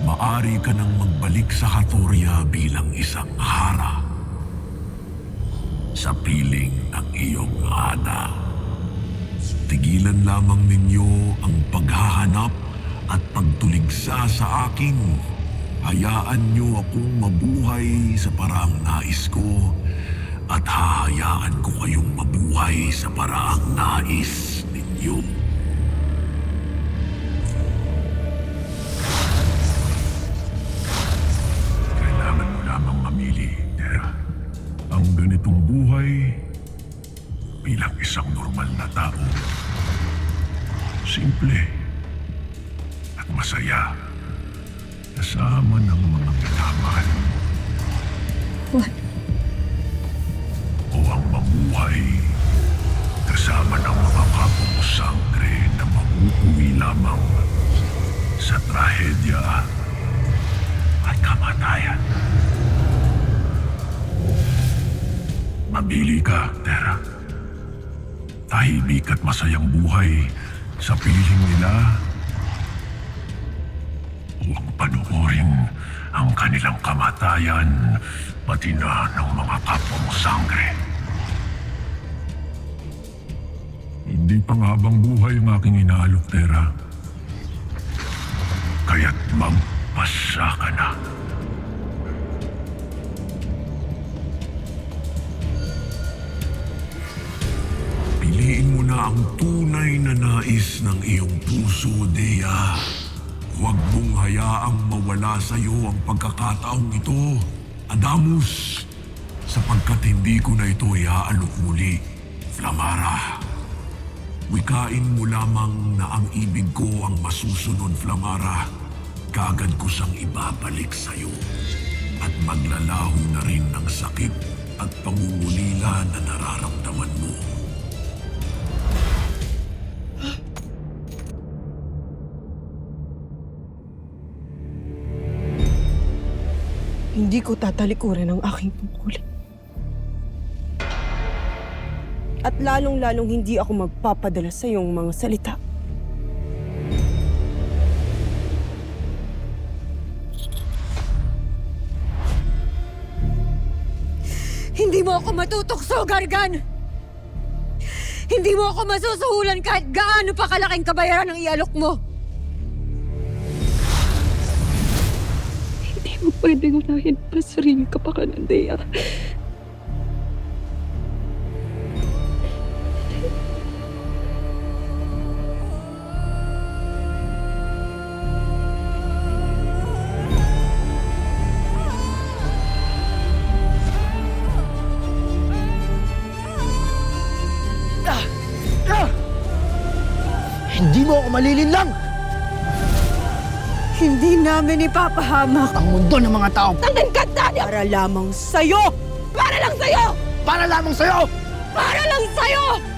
Maari ka nang magbalik sa Hatoria bilang isang hara sa piling ng iyong ana. Tigilan lamang ninyo ang paghahanap at pagtuligsa sa akin. Hayaan niyo akong mabuhay sa paraang nais ko at hahayaan ko kayong mabuhay sa paraang nais ninyo. Kailangan mo lamang mamili, Tera. Ang ganitong buhay bilang isang normal na tao. Simple at masaya kasama ng mga minamahal mo. What? O ang mabuhay kasama ng mga kapwa mo sangre na mauuwi lamang sa trahedya at kamatayan. Mamili ka, Tera. Tahimik at masayang buhay sa piling nila o ang panoorin ang kanilang kamatayan pati na ng mga kapwa mo sangre. Hindi pa nga bang buhay ang aking inaalok, Tera? Kaya't magpasya ka na. Piliin mo na ang tunay na nais ng iyong puso, Dea. Huwag mong hayaang mawala sa iyo ang pagkakataong ito, Adamus, sapagkat hindi ko na ito iaalok muli, Flamara. Wikain mo lamang na ang ibig ko ang masusunod, Flamara. Kagad ko siyang ibabalik sa iyo at maglalaho na rin ng sakit at pangungulila na nararamdaman mo. Hindi ko tatalikuran ang aking tungkulin. At lalong-lalong hindi ako magpapadala sa iyong mga salita. Hindi mo ako matutokso, Gargan! Hindi mo ako masusuhulan kahit gaano pa kalaking kabayaran ang ialok mo! Hindi mo pwedeng unahin pa sarili ka pa ka ng Dea. Hindi mo ako malilinlang! Hindi namin ipapahamak Ang mundo ng mga tao ang Encantadia para lamang sa'yo! Para lang sa'yo! para lamang sa'yo! Para lang sa'yo!